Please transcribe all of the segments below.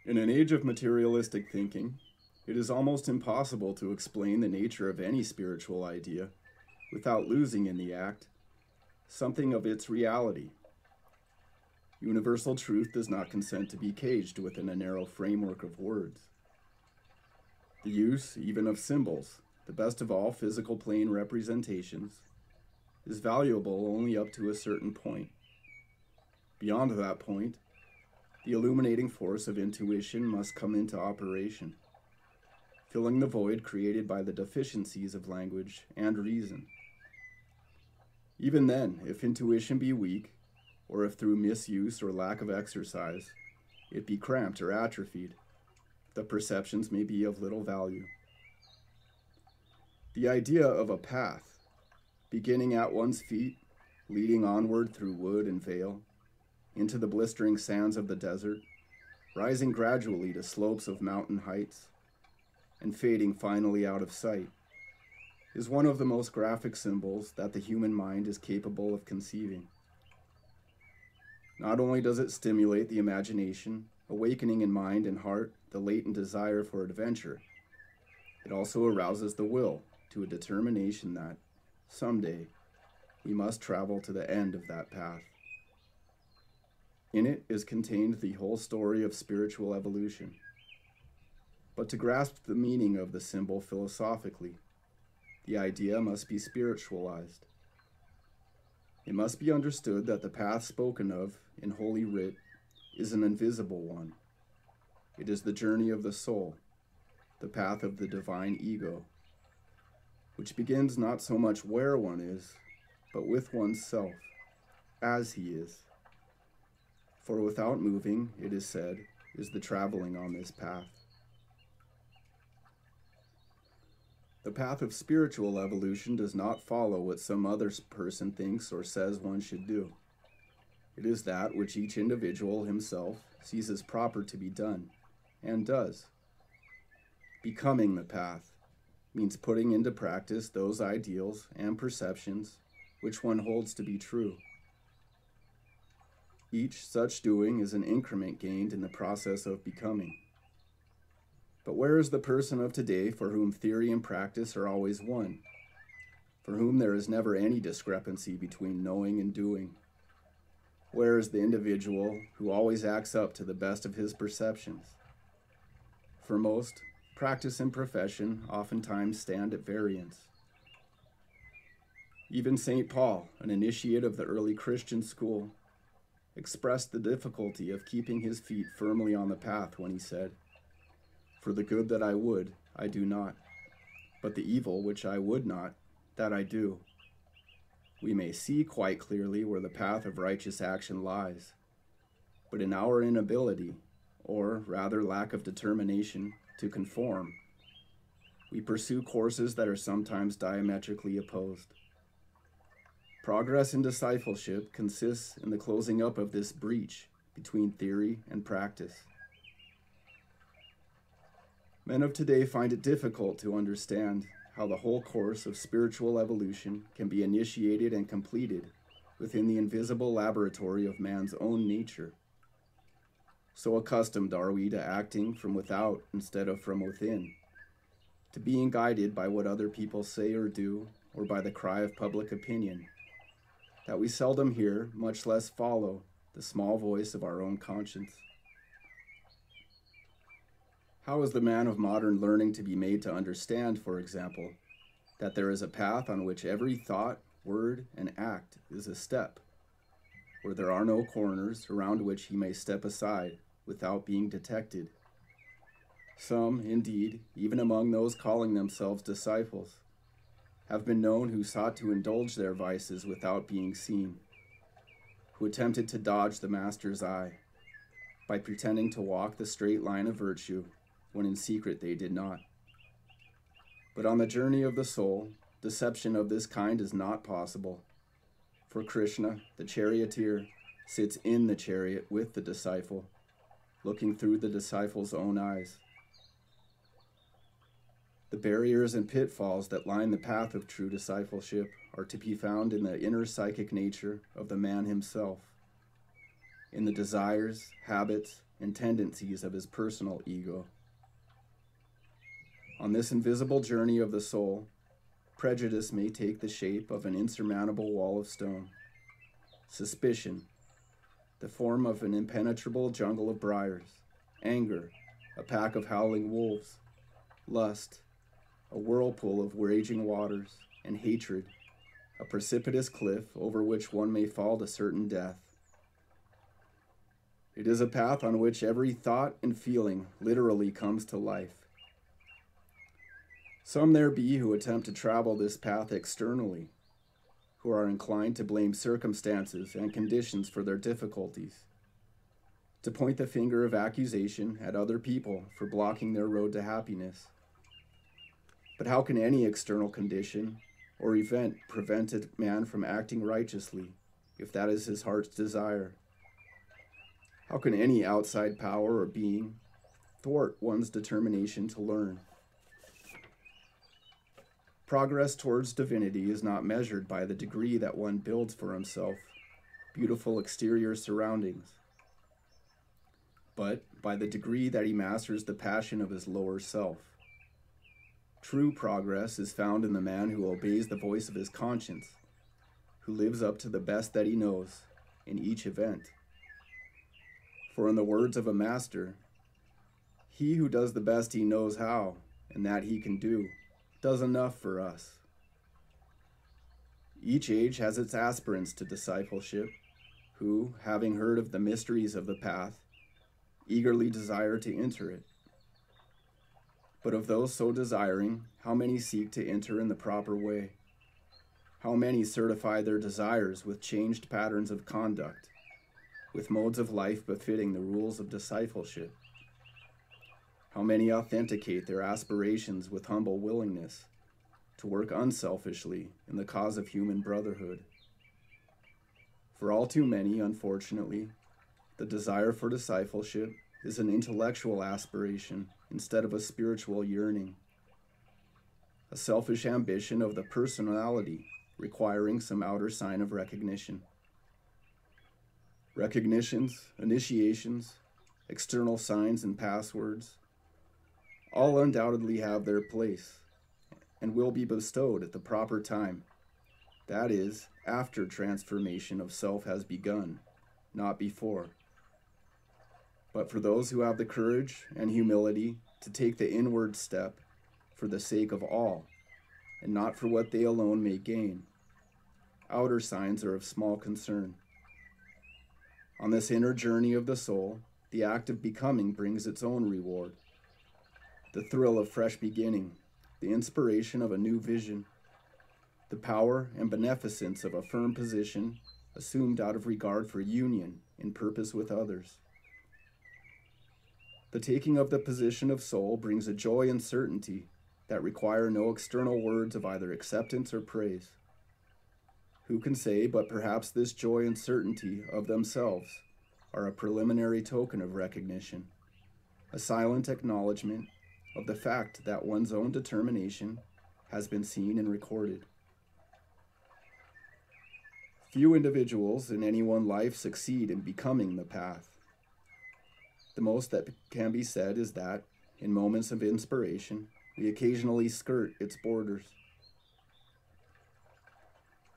In an age of materialistic thinking, it is almost impossible to explain the nature of any spiritual idea without losing in the act something of its reality. Universal truth does not consent to be caged within a narrow framework of words. The use, even of symbols, the best of all physical plane representations, is valuable only up to a certain point. Beyond that point, the illuminating force of intuition must come into operation, filling the void created by the deficiencies of language and reason. Even then, if intuition be weak, or if through misuse or lack of exercise, it be cramped or atrophied, the perceptions may be of little value. The idea of a path, beginning at one's feet, leading onward through wood and vale, into the blistering sands of the desert, rising gradually to slopes of mountain heights, and fading finally out of sight, is one of the most graphic symbols that the human mind is capable of conceiving. Not only does it stimulate the imagination, awakening in mind and heart the latent desire for adventure, it also arouses the will to a determination that, someday, we must travel to the end of that path. In it is contained the whole story of spiritual evolution. But to grasp the meaning of the symbol philosophically, the idea must be spiritualized. It must be understood that the path spoken of in Holy Writ is an invisible one. It is the journey of the soul, the path of the divine ego, which begins not so much where one is, but with one's self, as he is. For without moving, it is said, is the traveling on this path. The path of spiritual evolution does not follow what some other person thinks or says one should do. It is that which each individual himself sees as proper to be done, and does. Becoming the path means putting into practice those ideals and perceptions which one holds to be true. Each such doing is an increment gained in the process of becoming. But where is the person of today for whom theory and practice are always one, for whom there is never any discrepancy between knowing and doing? Where is the individual who always acts up to the best of his perceptions? For most, practice and profession oftentimes stand at variance. Even St. Paul, an initiate of the early Christian school, expressed the difficulty of keeping his feet firmly on the path when he said, "For the good that I would, I do not, but the evil which I would not, that I do." We may see quite clearly where the path of righteous action lies, but in our inability, or rather lack of determination, to conform, we pursue courses that are sometimes diametrically opposed. Progress in discipleship consists in the closing up of this breach between theory and practice. Men of today find it difficult to understand how the whole course of spiritual evolution can be initiated and completed within the invisible laboratory of man's own nature. So accustomed are we to acting from without instead of from within, to being guided by what other people say or do, or by the cry of public opinion, that we seldom hear, much less follow, the small voice of our own conscience. How is the man of modern learning to be made to understand, for example, that there is a path on which every thought, word, and act is a step, where there are no corners around which he may step aside without being detected? Some, indeed, even among those calling themselves disciples, have been known who sought to indulge their vices without being seen, who attempted to dodge the master's eye by pretending to walk the straight line of virtue when in secret they did not. But on the journey of the soul, deception of this kind is not possible, for Krishna, the charioteer, sits in the chariot with the disciple, looking through the disciple's own eyes. The barriers and pitfalls that line the path of true discipleship are to be found in the inner psychic nature of the man himself, in the desires, habits, and tendencies of his personal ego. On this invisible journey of the soul, prejudice may take the shape of an insurmountable wall of stone. Suspicion, the form of an impenetrable jungle of briars. Anger, a pack of howling wolves. Lust, a whirlpool of raging waters. And hatred, a precipitous cliff over which one may fall to certain death. It is a path on which every thought and feeling literally comes to life. Some there be who attempt to travel this path externally, who are inclined to blame circumstances and conditions for their difficulties, to point the finger of accusation at other people for blocking their road to happiness. But how can any external condition or event prevent a man from acting righteously, if that is his heart's desire? How can any outside power or being thwart one's determination to learn? Progress towards divinity is not measured by the degree that one builds for himself beautiful exterior surroundings, but by the degree that he masters the passion of his lower self. True progress is found in the man who obeys the voice of his conscience, who lives up to the best that he knows in each event. For in the words of a master, he who does the best he knows how, and that he can do, does enough for us. Each age has its aspirants to discipleship, who, having heard of the mysteries of the path, eagerly desire to enter it. But of those so desiring, how many seek to enter in the proper way? How many certify their desires with changed patterns of conduct, with modes of life befitting the rules of discipleship? How many authenticate their aspirations with humble willingness to work unselfishly in the cause of human brotherhood? For all too many, unfortunately, the desire for discipleship is an intellectual aspiration instead of a spiritual yearning, a selfish ambition of the personality requiring some outer sign of recognition. Recognitions, initiations, external signs and passwords all undoubtedly have their place and will be bestowed at the proper time. That is, after transformation of self has begun, not before. But for those who have the courage and humility to take the inward step for the sake of all, and not for what they alone may gain, outer signs are of small concern. On this inner journey of the soul, the act of becoming brings its own reward. The thrill of fresh beginning, the inspiration of a new vision, the power and beneficence of a firm position assumed out of regard for union in purpose with others. The taking of the position of soul brings a joy and certainty that require no external words of either acceptance or praise. Who can say but perhaps this joy and certainty of themselves are a preliminary token of recognition, a silent acknowledgement of the fact that one's own determination has been seen and recorded. Few individuals in any one life succeed in becoming the path. The most that can be said is that, in moments of inspiration, we occasionally skirt its borders.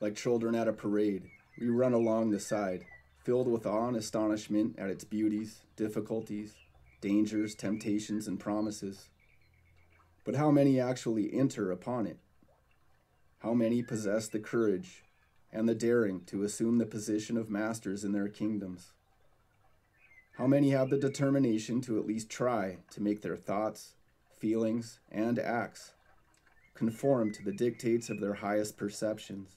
Like children at a parade, we run along the side, filled with awe and astonishment at its beauties, difficulties, dangers, temptations, and promises. But how many actually enter upon it? How many possess the courage and the daring to assume the position of masters in their kingdoms? How many have the determination to at least try to make their thoughts, feelings, and acts conform to the dictates of their highest perceptions.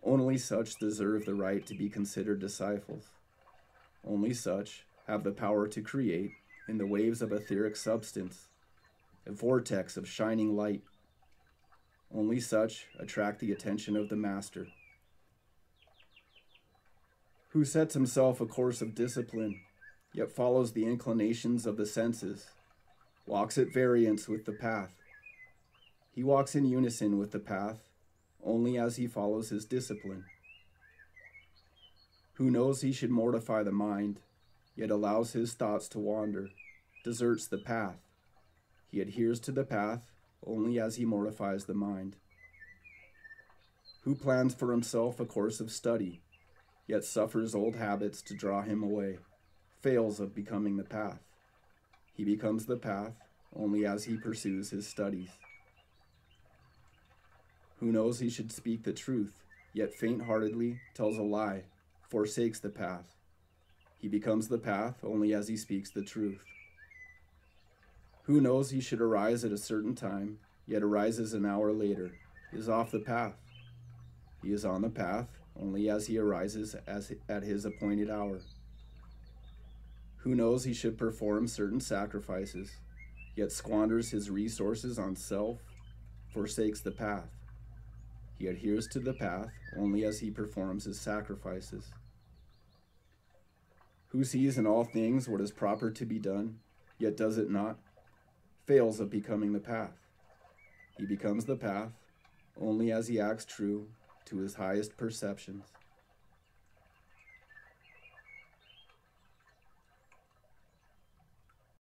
Only such deserve the right to be considered disciples. Only such have the power to create, in the waves of etheric substance, a vortex of shining light. Only such attract the attention of the Master, who sets himself a course of discipline, yet follows the inclinations of the senses, walks at variance with the path. He walks in unison with the path only as he follows his discipline. Who knows he should mortify the mind, yet allows his thoughts to wander, deserts the path. He adheres to the path only as he mortifies the mind. Who plans for himself a course of study, yet suffers old habits to draw him away, fails of becoming the path. He becomes the path only as he pursues his studies. Who knows he should speak the truth, yet faint-heartedly tells a lie, forsakes the path. He becomes the path only as he speaks the truth. Who knows he should arise at a certain time, yet arises an hour later, is off the path. He is on the path only as he arises at his appointed hour. Who knows he should perform certain sacrifices, yet squanders his resources on self, forsakes the path. He adheres to the path only as he performs his sacrifices. Who sees in all things what is proper to be done, yet does it not, fails of becoming the path. He becomes the path only as he acts true to his highest perceptions.